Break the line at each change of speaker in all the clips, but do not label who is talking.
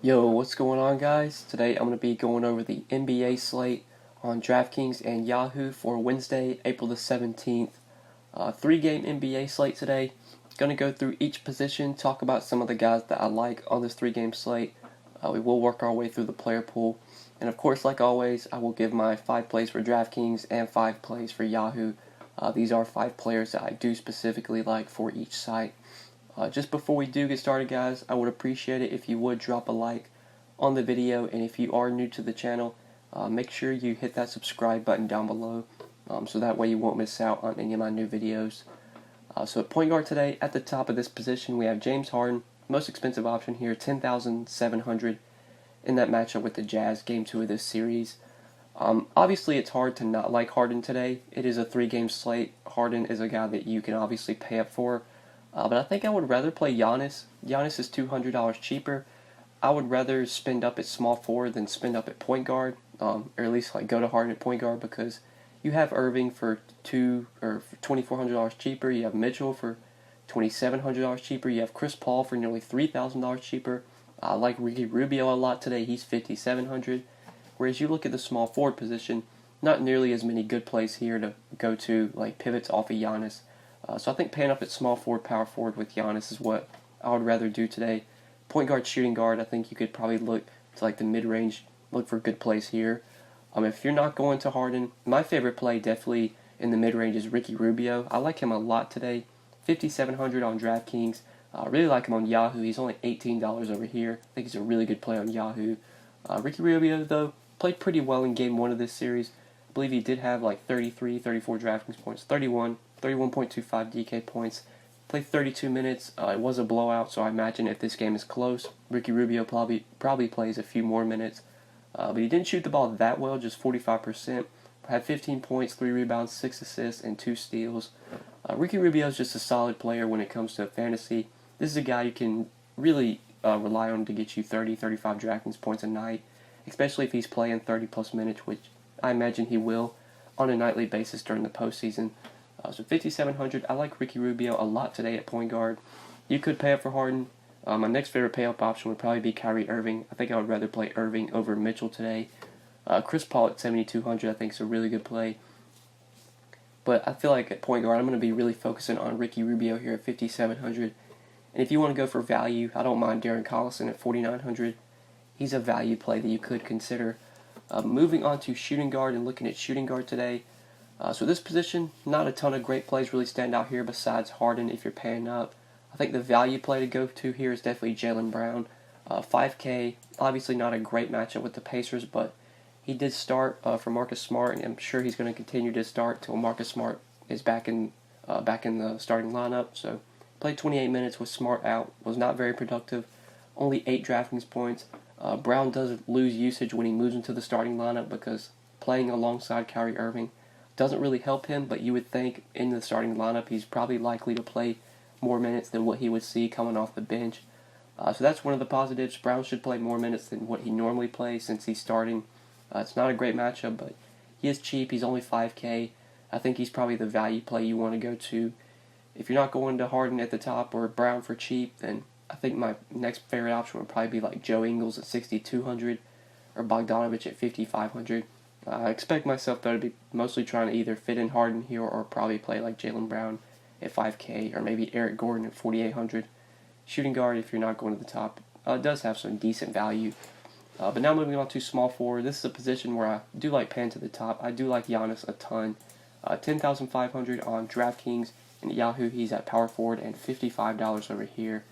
Yo, what's going on, guys? Today I'm going to be going over the NBA slate on DraftKings and Yahoo for Wednesday, April the 17th. Three-game NBA slate today. Going to go through each position, talk about some of the guys that I like on this three-game slate. We will work our way through the player pool. And of course, like always, I will give my 5 plays for DraftKings and 5 plays for Yahoo. These are 5 players that I do specifically like for each site. Just before we do get started, guys, I would appreciate it if you would drop a like on the video, and if you are new to the channel, make sure you hit that subscribe button down below, so that way you won't miss out on any of my new videos. So at point guard today, at the top of this position, we have James Harden, most expensive option here, $10,700 in that matchup with the Jazz, Game 2 of this series. Obviously, it's hard to not like Harden today. It is a 3-game slate. Harden is a guy that you can obviously pay up for. But I think I would rather play Giannis. Giannis is $200 cheaper. I would rather spend up at small forward than spend up at point guard, or at least like go to Harden at point guard, because you have Irving for $2,400 cheaper. You have Mitchell for $2,700 cheaper. You have Chris Paul for nearly $3,000 cheaper. I like Rudy Rubio a lot today. He's $5,700. Whereas you look at the small forward position, not nearly as many good plays here to go to, like pivots off of Giannis. So I think paying up at small forward, power forward with Giannis is what I would rather do today. Point guard, shooting guard, I think you could probably look to like the mid-range, look for good plays here. If you're not going to Harden, my favorite play definitely in the mid-range is Ricky Rubio. I like him a lot today. $5,700 on DraftKings. I really like him on Yahoo. He's only $18 over here. I think he's a really good play on Yahoo. Ricky Rubio, though, played pretty well in Game 1 of this series. I believe he did have like 33, 34 DraftKings points, 31.25 DK points. Played 32 minutes. It was a blowout, so I imagine if this game is close, Ricky Rubio probably plays a few more minutes. But he didn't shoot the ball that well, just 45%. Had 15 points, 3 rebounds, 6 assists, and 2 steals. Ricky Rubio is just a solid player when it comes to fantasy. This is a guy you can really rely on to get you 30, 35 DraftKings points a night, especially if he's playing 30-plus minutes, which I imagine he will on a nightly basis during the postseason. So $5,700. I like Ricky Rubio a lot today at point guard. You could pay up for Harden. My next favorite pay-up option would probably be Kyrie Irving. I think I would rather play Irving over Mitchell today. Chris Paul at $7,200 I think is a really good play. But I feel like at point guard I'm going to be really focusing on Ricky Rubio here at $5,700. And if you want to go for value, I don't mind Darren Collison at $4,900. He's a value play that you could consider. Moving on to shooting guard and looking at shooting guard today. So this position, not a ton of great plays really stand out here besides Harden if you're paying up. I think the value play to go to here is definitely Jaylen Brown. 5K, obviously not a great matchup with the Pacers, but he did start for Marcus Smart, and I'm sure he's going to continue to start till Marcus Smart is back in the starting lineup. So played 28 minutes with Smart out, was not very productive, only 8 DraftKings points. Brown does lose usage when he moves into the starting lineup because playing alongside Kyrie Irving doesn't really help him, but you would think in the starting lineup he's probably likely to play more minutes than what he would see coming off the bench. So that's one of the positives. Brown should play more minutes than what he normally plays since he's starting. It's not a great matchup, but he is cheap. He's only 5K. I think he's probably the value play you want to go to. If you're not going to Harden at the top or Brown for cheap, then I think my next favorite option would probably be like Joe Ingles at $6,200 or Bogdanovich at $5,500. I expect myself, though, to be mostly trying to either fit in Harden here or probably play like Jaylen Brown at 5K or maybe Eric Gordon at $4,800. Shooting guard, if you're not going to the top, does have some decent value. But now moving on to small forward, this is a position where I do like pan to the top. I do like Giannis a ton. $10,500 on DraftKings, and Yahoo he's at power forward and $55 over here.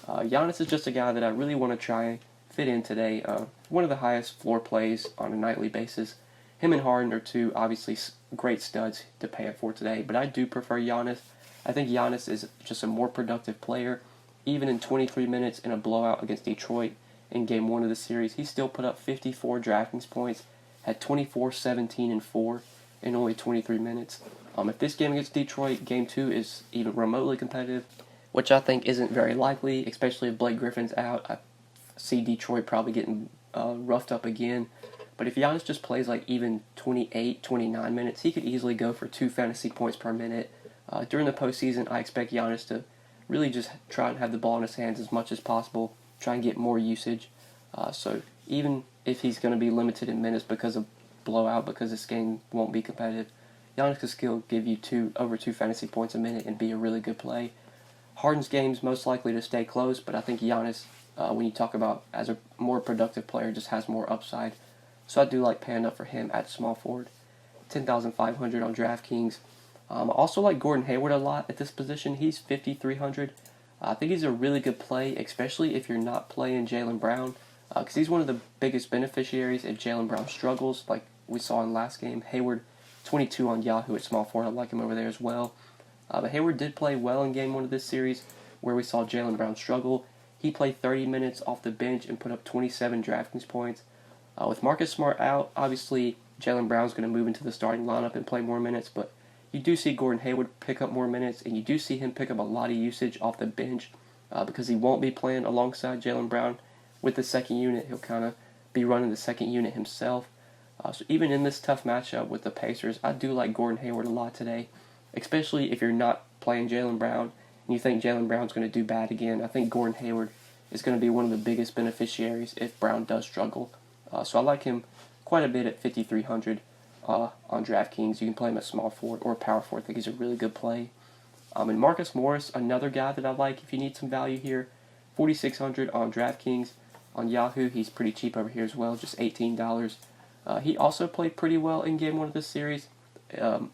Giannis is just a guy that I really want to try fit in today. One of the highest floor plays on a nightly basis. Him and Harden are two obviously great studs to pay up for today, but I do prefer Giannis. I think Giannis is just a more productive player. Even in 23 minutes in a blowout against Detroit in Game 1 of the series, he still put up 54 DraftKings points, had 24, 17, and 4 in only 23 minutes. If this game against Detroit, Game 2, is even remotely competitive, which I think isn't very likely, especially if Blake Griffin's out, I see Detroit probably getting roughed up again. But if Giannis just plays like even 28, 29 minutes, he could easily go for 2 fantasy points per minute. During the postseason, I expect Giannis to really just try and have the ball in his hands as much as possible, try and get more usage. So even if he's going to be limited in minutes because of blowout, because this game won't be competitive, Giannis could still give you over 2 fantasy points a minute and be a really good play. Harden's game's most likely to stay close, but I think Giannis, when you talk about as a more productive player, just has more upside. So I do like paying up for him at small forward. 10,500 on DraftKings. I also like Gordon Hayward a lot at this position. He's 5,300. I think he's a really good play, especially if you're not playing Jaylen Brown, because he's one of the biggest beneficiaries if Jaylen Brown struggles, like we saw in last game. Hayward, 22 on Yahoo at small forward. I like him over there as well. But Hayward did play well in game 1 of this series, where we saw Jaylen Brown struggle. He played 30 minutes off the bench and put up 27 DraftKings points. With Marcus Smart out, obviously Jaylen Brown's going to move into the starting lineup and play more minutes, but you do see Gordon Hayward pick up more minutes, and you do see him pick up a lot of usage off the bench because he won't be playing alongside Jaylen Brown with the second unit. He'll kind of be running the second unit himself. So even in this tough matchup with the Pacers, I do like Gordon Hayward a lot today, especially if you're not playing Jaylen Brown and you think Jaylen Brown's going to do bad again. I think Gordon Hayward is going to be one of the biggest beneficiaries if Brown does struggle. So I like him quite a bit at 5,300 on DraftKings. You can play him at small forward or power forward. I think he's a really good play. And Marcus Morris, another guy that I like if you need some value here. 4,600 on DraftKings. On Yahoo, he's pretty cheap over here as well, just $18. He also played pretty well in game 1 of this series.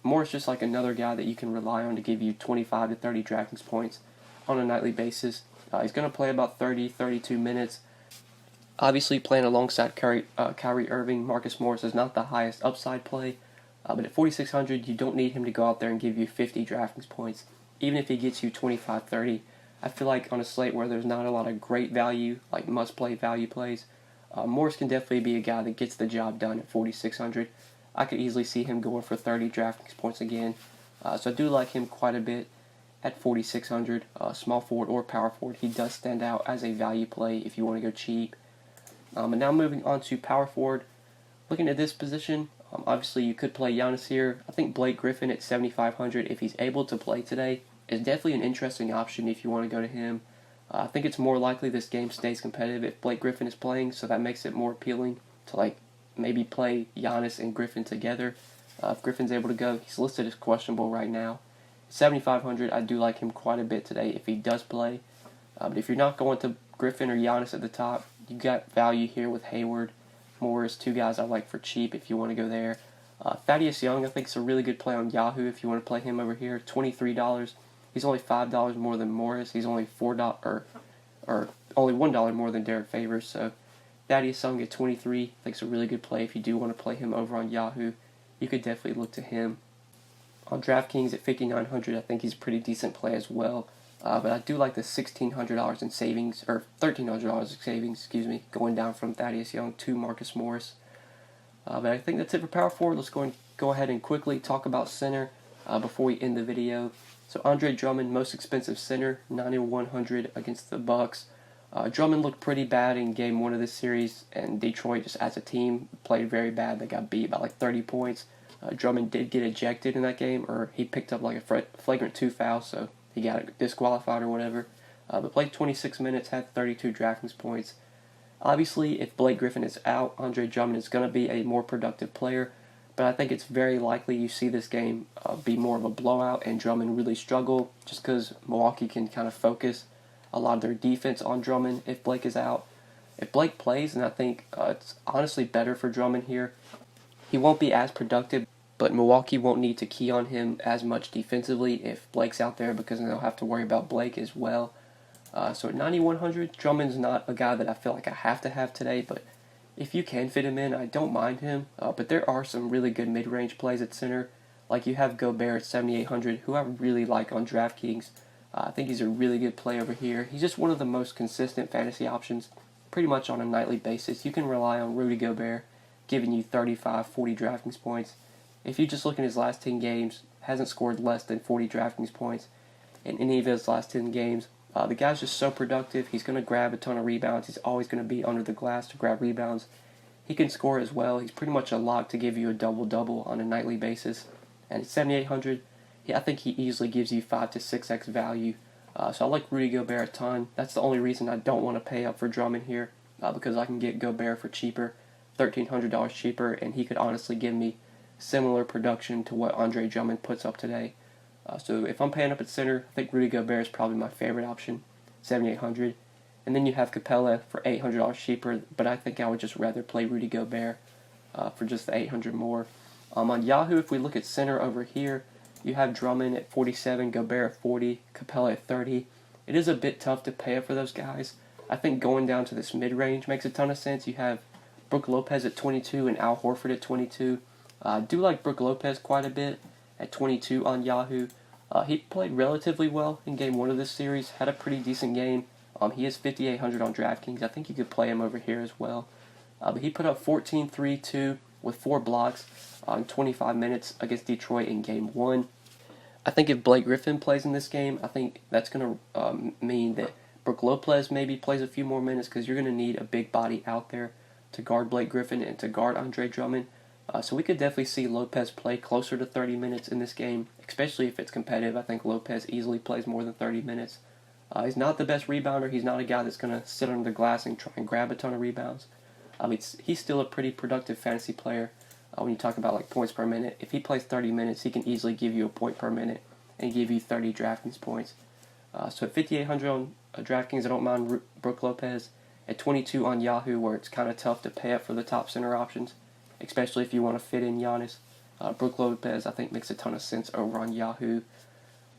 Morris just like another guy that you can rely on to give you 25 to 30 DraftKings points on a nightly basis. He's going to play about 30, 32 minutes. Obviously, playing alongside Kyrie Irving, Marcus Morris is not the highest upside play, but at 4,600, you don't need him to go out there and give you 50 DraftKings points. Even if he gets you 25, 30, I feel like on a slate where there's not a lot of great value, like must-play value plays, Morris can definitely be a guy that gets the job done at 4,600. I could easily see him going for 30 DraftKings points again. So I do like him quite a bit at 4,600. Small forward or power forward, he does stand out as a value play if you want to go cheap. And now moving on to power forward. Looking at this position, obviously you could play Giannis here. I think Blake Griffin at 7,500, if he's able to play today, is definitely an interesting option if you want to go to him. I think it's more likely this game stays competitive if Blake Griffin is playing, so that makes it more appealing to maybe play Giannis and Griffin together. If Griffin's able to go, he's listed as questionable right now. 7,500, I do like him quite a bit today if he does play. But if you're not going to Griffin or Giannis at the top, you got value here with Hayward, Morris, two guys I like for cheap if you want to go there. Thaddeus Young, I think, is a really good play on Yahoo if you want to play him over here. $23. He's only $5 more than Morris. He's only $4 or only $1 more than Derek Favors. So Thaddeus Young at 23, I think, is a really good play if you do want to play him over on Yahoo. You could definitely look to him. On DraftKings at 5,900, I think he's a pretty decent play as well. But I do like the $1,600 in savings, or $1,300 in savings, going down from Thaddeus Young to Marcus Morris. But I think that's it for power forward. Let's go ahead and quickly talk about center before we end the video. So Andre Drummond, most expensive center, 9,100 against the Bucks. Drummond looked pretty bad in game 1 of this series, and Detroit just as a team played very bad. They got beat by 30 points. Drummond did get ejected in that game, or he picked up a flagrant 2 foul, so he got disqualified or whatever. But played 26 minutes, had 32 DraftKings points. Obviously, if Blake Griffin is out, Andre Drummond is going to be a more productive player, but I think it's very likely you see this game be more of a blowout and Drummond really struggle just because Milwaukee can kind of focus a lot of their defense on Drummond if Blake is out. If Blake plays, then I think it's honestly better for Drummond here. He won't be as productive, but Milwaukee won't need to key on him as much defensively if Blake's out there because then they'll have to worry about Blake as well. So at 9,100, Drummond's not a guy that I feel like I have to have today, but if you can fit him in, I don't mind him. But there are some really good mid-range plays at center. Like you have Gobert at 7,800, who I really like on DraftKings. I think he's a really good play over here. He's just one of the most consistent fantasy options pretty much on a nightly basis. You can rely on Rudy Gobert giving you 35, 40 DraftKings points. If you just look at his last 10 games, hasn't scored less than 40 DraftKings points in any of his last 10 games. The guy's just so productive. He's going to grab a ton of rebounds. He's always going to be under the glass to grab rebounds. He can score as well. He's pretty much a lock to give you a double-double on a nightly basis. And at 7,800, I think he easily gives you 5 to 6x value. So I like Rudy Gobert a ton. That's the only reason I don't want to pay up for Drummond here. because I can get Gobert for cheaper, $1,300 cheaper, and he could honestly give me similar production to what Andre Drummond puts up today. So if I'm paying up at center, I think Rudy Gobert is probably my favorite option, $7,800. And then you have Capella for $800 cheaper, but I think I would just rather play Rudy Gobert for just the $800 more. On Yahoo, if we look at center over here, you have Drummond at 47, Gobert at 40, Capella at 30. It is a bit tough to pay up for those guys. I think going down to this mid-range makes a ton of sense. You have Brook Lopez at 22 and Al Horford at 22. I do like Brook Lopez quite a bit at 22 on Yahoo. He played relatively well in Game 1 of this series, had a pretty decent game. He is 5,800 on DraftKings. I think you could play him over here as well. But he put up 14, 3, 2 with 4 blocks in 25 minutes against Detroit in Game 1. I think if Blake Griffin plays in this game, I think that's going to mean that Brook Lopez maybe plays a few more minutes because you're going to need a big body out there to guard Blake Griffin and to guard Andre Drummond. So we could definitely see Lopez play closer to 30 minutes in this game, especially if it's competitive. I think Lopez easily plays more than 30 minutes. He's not the best rebounder. He's not a guy that's going to sit under the glass and try and grab a ton of rebounds. He's still a pretty productive fantasy player when you talk about like points per minute. If he plays 30 minutes, he can easily give you a point per minute and give you 30 DraftKings points. So at 5,800 on DraftKings, I don't mind Brook Lopez. At 22 on Yahoo, where it's kind of tough to pay up for the top center options, especially if you want to fit in Giannis. Brook Lopez, I think, makes a ton of sense over on Yahoo.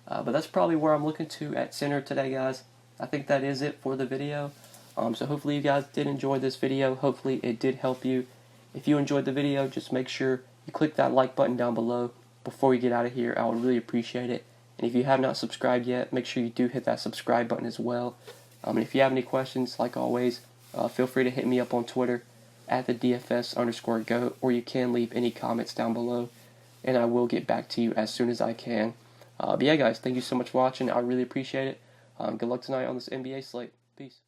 But that's probably where I'm looking to at center today, guys. I think that is it for the video. So hopefully you guys did enjoy this video. Hopefully it did help you. If you enjoyed the video, just make sure you click that like button down below before we get out of here. I would really appreciate it. And if you have not subscribed yet, make sure you do hit that subscribe button as well. And if you have any questions, like always, feel free to hit me up on Twitter at the DFS_GOAT, or you can leave any comments down below, and I will get back to you as soon as I can. But yeah, guys, thank you so much for watching. I really appreciate it. Good luck tonight on this NBA slate. Peace.